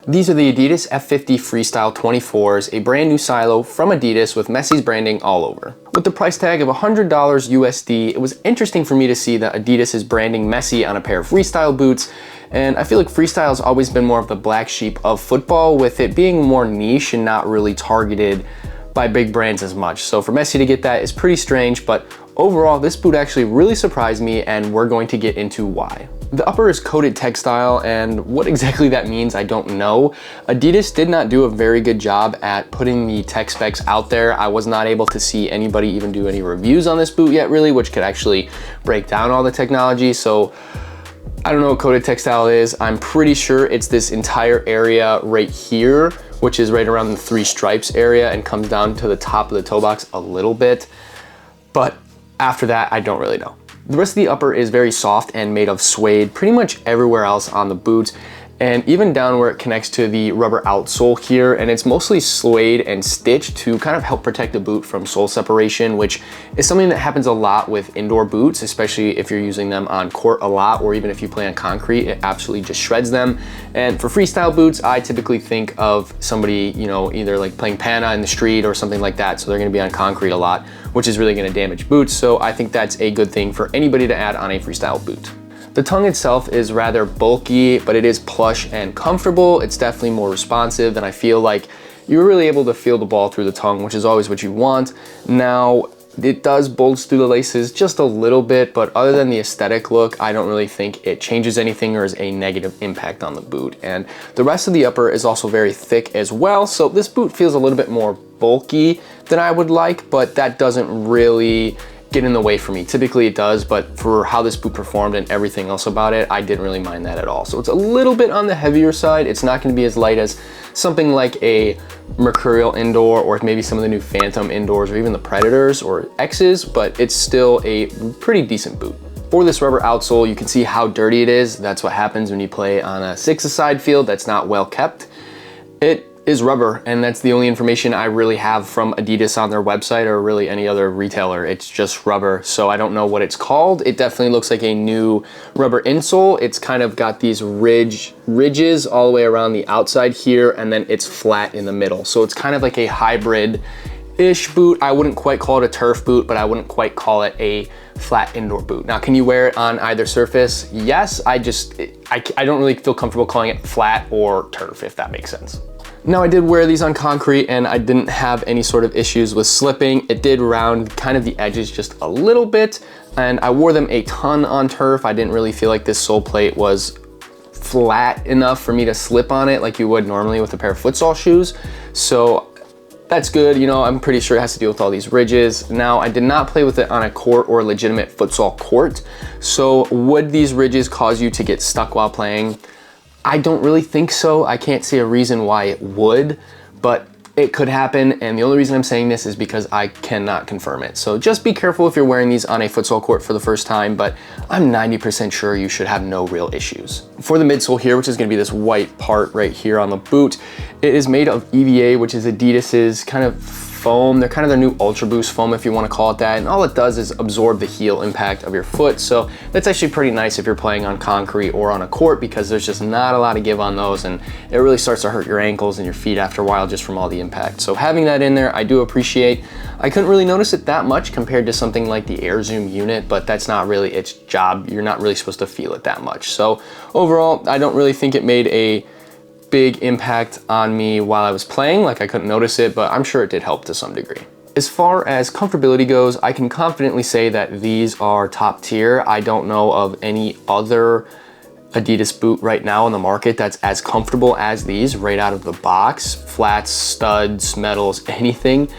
These are the Adidas F50 Freestyle 24s, a brand new silo from Adidas with Messi's branding all over. With the price tag of $100 USD, it was interesting for me to see that Adidas is branding Messi on a pair of Freestyle boots, and I feel like Freestyle has always been more of the black sheep of football, with it being more niche and not really targeted by big brands as much. So for Messi to get that is pretty strange, but overall, this boot actually really surprised me, and we're going to get into why. The upper is coated textile, and what exactly that means, I don't know. Adidas did not do a very good job at putting the tech specs out there. I was not able to see anybody even do any reviews on this boot yet, really, which could actually break down all the technology. So I don't know what coated textile is. I'm pretty sure it's this entire area right here, which is right around the 3 stripes area and comes down to the top of the toe box a little bit. But after that, I don't really know. The rest of the upper is very soft and made of suede pretty much everywhere else on the boots, and even down where it connects to the rubber outsole here, and it's mostly suede and stitched to kind of help protect the boot from sole separation, which is something that happens a lot with indoor boots, especially if you're using them on court a lot, or even if you play on concrete, it absolutely just shreds them. And for freestyle boots, I typically think of somebody, you know, either like playing pana in the street or something like that, so they're gonna be on concrete a lot, which is really gonna damage boots. So I think that's a good thing for anybody to add on a freestyle boot. The tongue itself is rather bulky, but it is plush and comfortable. It's definitely more responsive, and I feel like you're really able to feel the ball through the tongue, which is always what you want. Now, it does bulge through the laces just a little bit, but other than the aesthetic look, I don't really think it changes anything or is a negative impact on the boot. And the rest of the upper is also very thick as well, so this boot feels a little bit more bulky than I would like, but that doesn't really get in the way for me. Typically it does, but for how this boot performed and everything else about it, I didn't really mind that at all. So it's a little bit on the heavier side. It's not gonna be as light as something like a Mercurial indoor, or maybe some of the new Phantom indoors, or even the Predators or X's, but it's still a pretty decent boot. For this rubber outsole, you can see how dirty it is. That's what happens when you play on a 6-a-side field that's not well kept. It is rubber, and that's the only information I really have from Adidas on their website, or really any other retailer. It's just rubber, so I don't know what it's called. It definitely looks like a new rubber insole. It's kind of got these ridges all the way around the outside here, and then it's flat in the middle. So it's kind of like a hybrid-ish boot. I wouldn't quite call it a turf boot, but I wouldn't quite call it a flat indoor boot. Now, can you wear it on either surface? Yes, I don't really feel comfortable calling it flat or turf, if that makes sense. Now, I did wear these on concrete and I didn't have any sort of issues with slipping. It did round kind of the edges just a little bit, and I wore them a ton on turf. I didn't really feel like this sole plate was flat enough for me to slip on it like you would normally with a pair of futsal shoes. So that's good. You know, I'm pretty sure it has to deal with all these ridges. Now, I did not play with it on a court or a legitimate futsal court. So would these ridges cause you to get stuck while playing? I don't really think so. I can't see a reason why it would, but it could happen. And the only reason I'm saying this is because I cannot confirm it. So just be careful if you're wearing these on a futsal court for the first time, but I'm 90% sure you should have no real issues. For the midsole here, which is gonna be this white part right here on the boot, it is made of EVA, which is Adidas's kind of foam. They're kind of their new Ultra Boost foam, if you want to call it that, and all it does is absorb the heel impact of your foot. So that's actually pretty nice if you're playing on concrete or on a court, because there's just not a lot of give on those, and it really starts to hurt your ankles and your feet after a while just from all the impact. So having that in there, I do appreciate. I couldn't really notice it that much compared to something like the Air Zoom unit, but that's not really its job. You're not really supposed to feel it that much. So overall, I don't really think it made a big impact on me while I was playing. Like, I couldn't notice it, but I'm sure it did help to some degree. As far as comfortability goes, I can confidently say that these are top tier. I don't know of any other Adidas boot right now in the market that's as comfortable as these right out of the box. Flats, studs, metals, anything.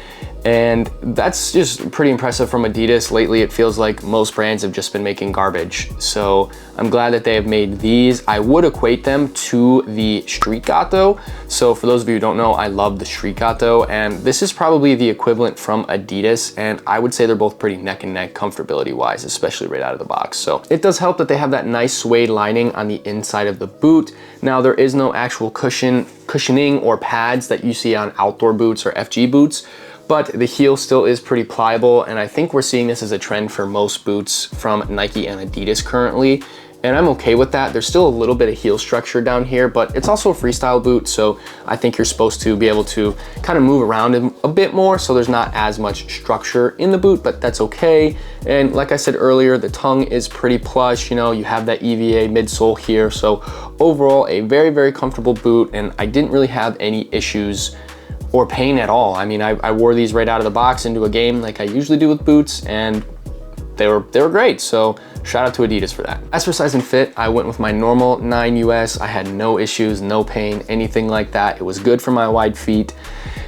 And that's just pretty impressive from Adidas. Lately, it feels like most brands have just been making garbage. So I'm glad that they have made these. I would equate them to the Street Gato. So for those of you who don't know, I love the Street Gato, and this is probably the equivalent from Adidas. And I would say they're both pretty neck and neck comfortability wise, especially right out of the box. So it does help that they have that nice suede lining on the inside of the boot. Now, there is no actual cushioning or pads that you see on outdoor boots or FG boots, but the heel still is pretty pliable, and I think we're seeing this as a trend for most boots from Nike and Adidas currently, and I'm okay with that. There's still a little bit of heel structure down here, but it's also a freestyle boot, so I think you're supposed to be able to kind of move around a bit more, so there's not as much structure in the boot, but that's okay. And like I said earlier, the tongue is pretty plush. You know, you have that EVA midsole here, so overall a very, very comfortable boot, and I didn't really have any issues or pain at all. I mean, I wore these right out of the box into a game like I usually do with boots, and they were great. So shout out to Adidas for that. As for size and fit, I went with my normal 9 US. I had no issues, no pain, anything like that. It was good for my wide feet.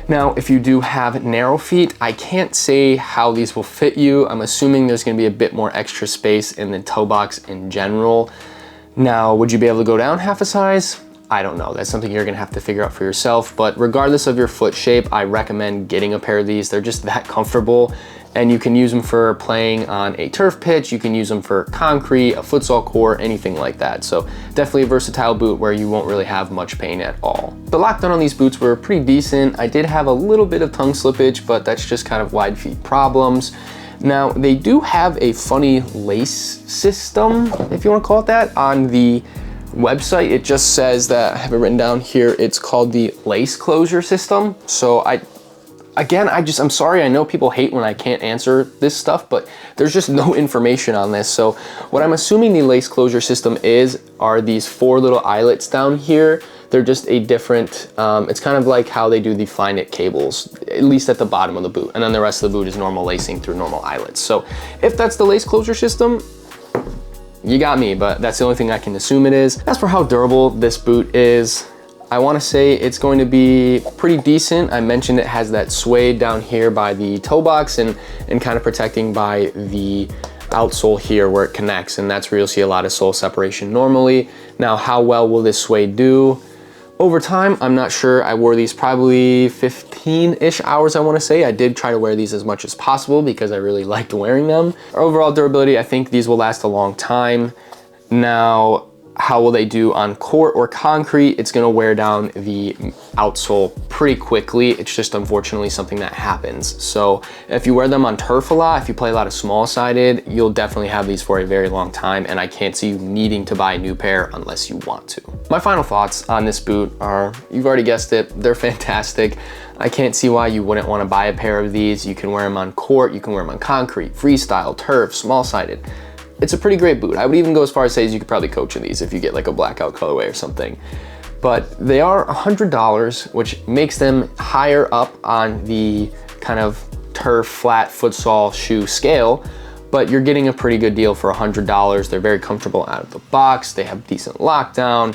Now, if you do have narrow feet, I can't say how these will fit you. I'm assuming there's gonna be a bit more extra space in the toe box in general. Now, would you be able to go down half a size? I don't know. That's something you're gonna have to figure out for yourself, but regardless of your foot shape, I recommend getting a pair of these. They're just that comfortable, and you can use them for playing on a turf pitch, you can use them for concrete, a futsal court, anything like that. So definitely a versatile boot where you won't really have much pain at all. The lockdown on these boots were pretty decent. I did have a little bit of tongue slippage, but that's just kind of wide feet problems. Now, they do have a funny lace system, if you wanna call it that, on the website. It just says that, I have it written down here, it's called the lace closure system. So I'm sorry, I know people hate when I can't answer this stuff, but there's just no information on this. So what I'm assuming the lace closure system are these 4 little eyelets down here. They're just a different, it's kind of like how they do the Find It cables, at least at the bottom of the boot. And then the rest of the boot is normal lacing through normal eyelets. So if that's the lace closure system, you got me, but that's the only thing I can assume it is. As for how durable this boot is, I wanna say it's going to be pretty decent. I mentioned it has that suede down here by the toe box and kind of protecting by the outsole here where it connects, and that's where you'll see a lot of sole separation normally. Now, how well will this suede do? Over time, I'm not sure. I wore these probably 15-ish hours, I wanna say. I did try to wear these as much as possible because I really liked wearing them. Overall durability, I think these will last a long time. Now, how will they do on court or concrete? It's gonna wear down the outsole pretty quickly. It's just unfortunately something that happens. So if you wear them on turf a lot, if you play a lot of small-sided, you'll definitely have these for a very long time, and I can't see you needing to buy a new pair unless you want to. My final thoughts on this boot are, you've already guessed it, they're fantastic. I can't see why you wouldn't wanna buy a pair of these. You can wear them on court, you can wear them on concrete, freestyle, turf, small-sided. It's a pretty great boot. I would even go as far as say you could probably coach in these if you get like a blackout colorway or something. But they are $100, which makes them higher up on the kind of turf, flat, futsal shoe scale, but you're getting a pretty good deal for $100. They're very comfortable out of the box. They have decent lockdown.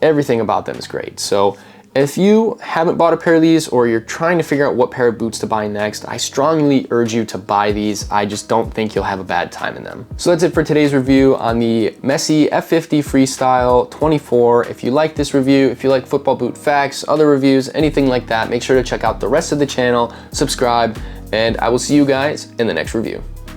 Everything about them is great. So if you haven't bought a pair of these or you're trying to figure out what pair of boots to buy next, I strongly urge you to buy these. I just don't think you'll have a bad time in them. So that's it for today's review on the Messi F50 Freestyle 24. If you like this review, if you like football boot facts, other reviews, anything like that, make sure to check out the rest of the channel, subscribe, and I will see you guys in the next review.